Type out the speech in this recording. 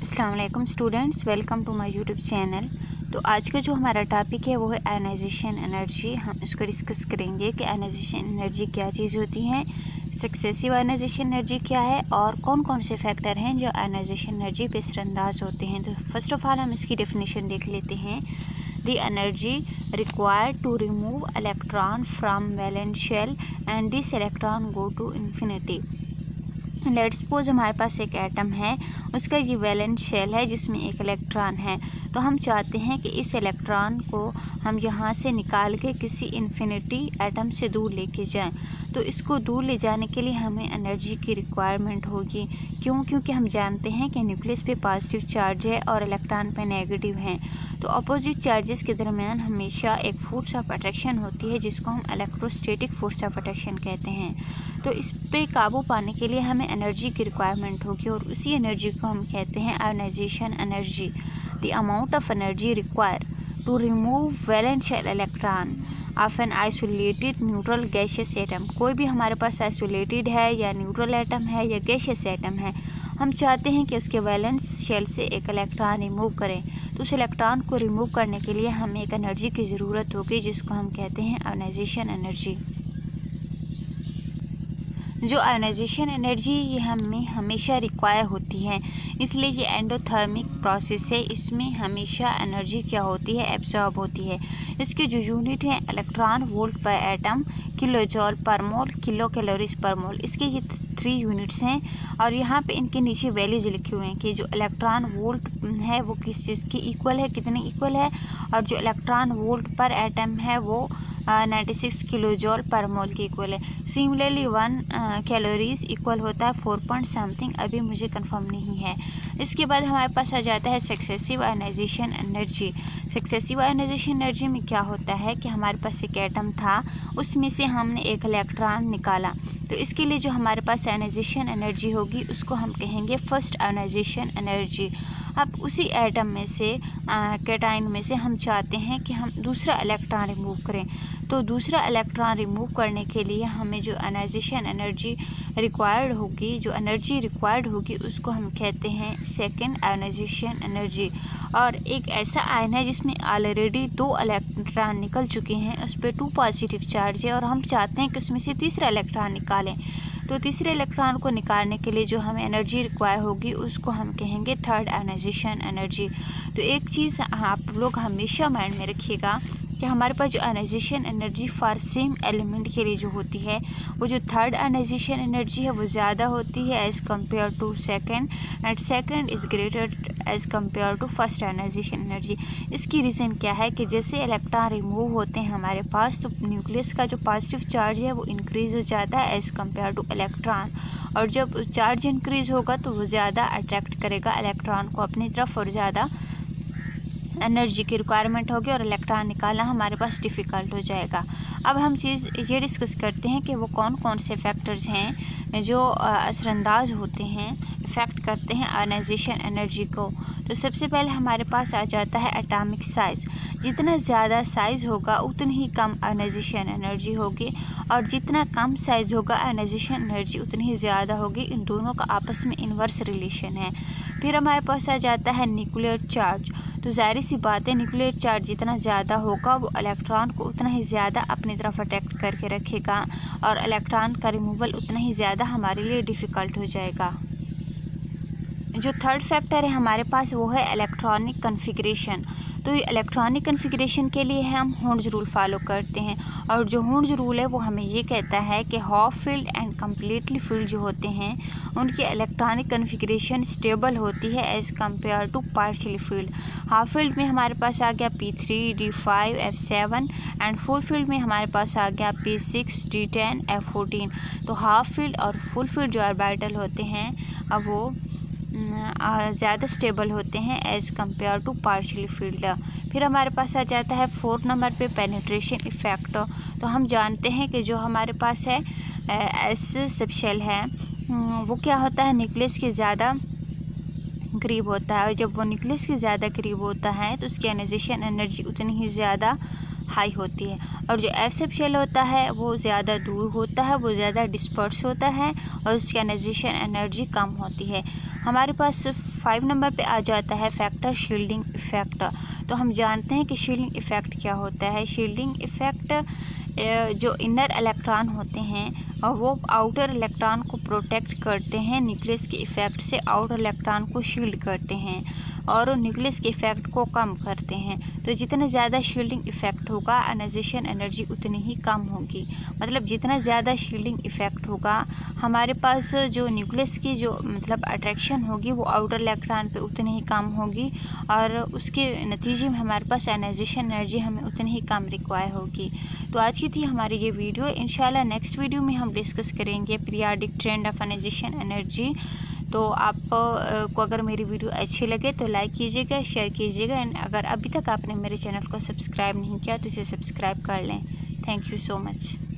अस्सलाम वालेकुम students, welcome to my YouTube channel. तो आज का जो हमारा टॉपिक है वो है आयनाइजेशन एनर्जी। हम इसको डिस्कस करेंगे कि आयनाइजेशन एनर्जी क्या चीज़ होती है, सक्सेसिव आयनाइजेशन एनर्जी क्या है और कौन कौन से फैक्टर हैं जो आयनाइजेशन एनर्जी पे असरअंदाज होते हैं। तो फर्स्ट ऑफ ऑल हम इसकी डेफिनेशन देख लेते हैं। The energy required to remove electron from valence shell and this electron go to infinity. Let's suppose हमारे पास एक एटम है, उसका ये वैलेंस शेल है जिसमें एक इलेक्ट्रॉन है। तो हम चाहते हैं कि इस इलेक्ट्रॉन को हम यहाँ से निकाल के किसी इन्फिनिटी एटम से दूर लेके जाएं। तो इसको दूर ले जाने के लिए हमें एनर्जी की रिक्वायरमेंट होगी। क्यों? क्योंकि हम जानते हैं कि न्यूक्लियस पे पॉजिटिव चार्ज है और इलेक्ट्रॉन पे नेगेटिव है। तो अपोजिट चार्जेस के दरमियान हमेशा एक फोर्स ऑफ अट्रैक्शन होती है जिसको हम इलेक्ट्रोस्टैटिक फोर्स ऑफ अट्रैक्शन कहते हैं। तो इस पे काबू पाने के लिए हमें एनर्जी की रिक्वायरमेंट होगी और उसी एनर्जी को हम कहते हैं ionization energy. The amount of energy require to remove valence shell electron of an isolated neutral gaseous atom. कोई भी हमारे पास आइसोलेटेड है या न्यूट्रल एटम है या गैसियस एटम है, हम चाहते हैं कि उसके वैलेंस शेल से एक इलेक्ट्रॉन रिमूव करें। तो उस इलेक्ट्रॉन को रिमूव करने के लिए हमें एक एनर्जी की ज़रूरत होगी जिसको हम कहते हैं आयनाइजेशन एनर्जी। जो आयनाइजेशन एनर्जी ये हमें हमेशा रिक्वायर होती है, इसलिए ये एंडोथर्मिक प्रोसेस है। इसमें हमेशा एनर्जी क्या होती है, एब्जॉर्ब होती है। इसके जो यूनिट हैं इलेक्ट्रॉन वोल्ट पर एटम, किलो जॉल पर मोल, किलो कैलोरीज पर मोल। इसके ये 3 यूनिट्स हैं और यहाँ पे इनके नीचे वैल्यूज लिखे हुए हैं कि जो इलेक्ट्रॉन वोल्ट है वो किस चीज़ की इक्वल है, कितने इक्वल है, और जो इलेक्ट्रॉन वोल्ट पर एटम है वो 96 किलो जॉल पर मोल के इक्वल है। सिमिलरली 1 कैलोरीज इक्वल होता है 4 पॉइंट समथिंग, अभी मुझे कंफर्म नहीं है। इसके बाद हमारे पास आ जाता है successive ionization energy. Successive ionization energy में क्या होता है कि हमारे पास एक एटम था, उसमें से हमने एक इलेक्ट्रॉन निकाला। तो इसके लिए जो हमारे पास आयनाइजेशन एनर्जी होगी उसको हम कहेंगे फर्स्ट आयनाइजेशन एनर्जी। अब उसी एटम में से कैटाइन में से हम चाहते हैं कि हम दूसरा इलेक्ट्रॉन रिमूव करें। तो दूसरा इलेक्ट्रॉन रिमूव करने के लिए हमें जो आयनाइजेशन एनर्जी रिक्वायर्ड होगी, जो एनर्जी रिक्वायर्ड होगी उसको हम कहते हैं सेकंड आयनाइजेशन एनर्जी। और एक ऐसा आयन है जिसमें ऑलरेडी 2 इलेक्ट्रॉन निकल चुके हैं, उस पर 2 पॉजिटिव चार्ज है और हम चाहते हैं कि उसमें से तीसरा इलेक्ट्रॉन निकालें। तो तीसरे इलेक्ट्रॉन को निकालने के लिए जो हमें एनर्जी रिक्वायर होगी उसको हम कहेंगे थर्ड आयनाइजेशन एनर्जी। तो एक चीज़ आप लोग हमेशा माइंड में रखिएगा कि हमारे पास जो ionization energy for same element के लिए जो होती है, वो जो थर्ड आयनाइजेशन एनर्जी है वो ज़्यादा होती है as compare to second, and second is greater as compare to first ionization energy. इसकी रीज़न क्या है कि जैसे इलेक्ट्रॉन रिमूव होते हैं हमारे पास, तो न्यूक्लियस का जो पॉजिटिव चार्ज है वो इंक्रीज़ हो जाता है एज़ कम्पेयर टू इलेक्ट्रॉन, और जब चार्ज इंक्रीज़ होगा तो वो ज़्यादा अट्रैक्ट करेगा इलेक्ट्रॉन को अपनी तरफ और ज़्यादा एनर्जी की रिक्वायरमेंट होगी और इलेक्ट्रॉन निकालना हमारे पास डिफ़िकल्ट हो जाएगा। अब हम चीज़ ये डिस्कस करते हैं कि वो कौन कौन से फैक्टर्स हैं जो असरअंदाज होते हैं, इफ़ेक्ट करते हैं आयनाइजेशन एनर्जी को। तो सबसे पहले हमारे पास आ जाता है एटॉमिक साइज़। जितना ज़्यादा साइज़ होगा उतनी ही कम आयनाइजेशन एनर्जी होगी, और जितना कम साइज़ होगा आयनाइजेशन एनर्जी उतनी ही ज़्यादा होगी। इन दोनों का आपस में इन्वर्स रिलेशन है। फिर हमारे पास आ जाता है न्यूक्लियर चार्ज। तो ज़ाहिर सी बात है न्यूक्लियर चार्ज जितना ज़्यादा होगा वो इलेक्ट्रॉन को उतना ही ज़्यादा अपनी तरफ अट्रैक्ट करके रखेगा और इलेक्ट्रॉन का रिमूवल उतना ही ज़्यादा हमारे लिए डिफ़िकल्ट हो जाएगा। जो थर्ड फैक्टर है हमारे पास वो है इलेक्ट्रॉनिक कन्फिग्रेशन। तो ये इलेक्ट्रॉनिक कन्फिग्रेशन के लिए हम हुंड्स रूल फॉलो करते हैं, और जो हुंड्स रूल है वो हमें ये कहता है कि half filled and completely filled जो होते हैं उनकी इलेक्ट्रॉनिक कन्फिग्रेशन स्टेबल होती है as compare to partially filled. Half filled में हमारे पास आ गया P3, D5, F7, and full field में हमारे पास आ गया P6, D10, F14। तो हाफ फील्ड और फुल फील्ड जो ऑर्बिटल होते हैं अब वो ज़्यादा स्टेबल होते हैं as compare to partially filled. फिर हमारे पास आ जाता है 4th नंबर पे पेनिट्रेशन इफ़ेक्ट। तो हम जानते हैं कि जो हमारे पास है एस सबशेल है वो क्या होता है, न्यूक्लियस के ज़्यादा करीब होता है, और जब वो न्यूक्लियस के ज़्यादा करीब होता है तो उसकी आयनाइजेशन एनर्जी उतनी ही ज़्यादा हाई होती है। और जो एफ सबशेल होता है वो ज़्यादा दूर होता है, वो ज़्यादा डिस्पर्स होता है और उसकी आयनाइजेशन एनर्जी कम होती है। हमारे पास 5 नंबर पे आ जाता है फैक्टर शील्डिंग इफ़ेक्ट। तो हम जानते हैं कि शील्डिंग इफ़ेक्ट क्या होता है। शील्डिंग इफ़ेक्ट जो इनर इलेक्ट्रॉन होते हैं वो आउटर इलेक्ट्रॉन को प्रोटेक्ट करते हैं, न्यूक्लियस के इफ़ेक्ट से आउटर इलेक्ट्रॉन को शील्ड करते हैं और न्यूक्लियस के इफ़ेक्ट को कम करते हैं। तो जितना ज़्यादा शील्डिंग इफ़ेक्ट होगा आयनाइजेशन एनर्जी उतनी ही कम होगी। मतलब जितना ज़्यादा शील्डिंग इफ़ेक्ट होगा हमारे पास जो न्यूक्लियस की जो मतलब अट्रैक्शन होगी वो आउटर इलेक्ट्रॉन पे उतनी ही कम होगी और उसके नतीजे में हमारे पास आयनाइजेशन एनर्जी हमें उतनी ही कम रिक्वायर होगी। तो आज की थी हमारी ये वीडियो। इंशाल्लाह नेक्स्ट वीडियो में हम डिस्कस करेंगे periodic trend of ionization energy. तो आप को अगर मेरी वीडियो अच्छी लगे तो लाइक कीजिएगा, शेयर कीजिएगा एंड अगर अभी तक आपने मेरे चैनल को सब्सक्राइब नहीं किया तो इसे सब्सक्राइब कर लें। Thank you so much.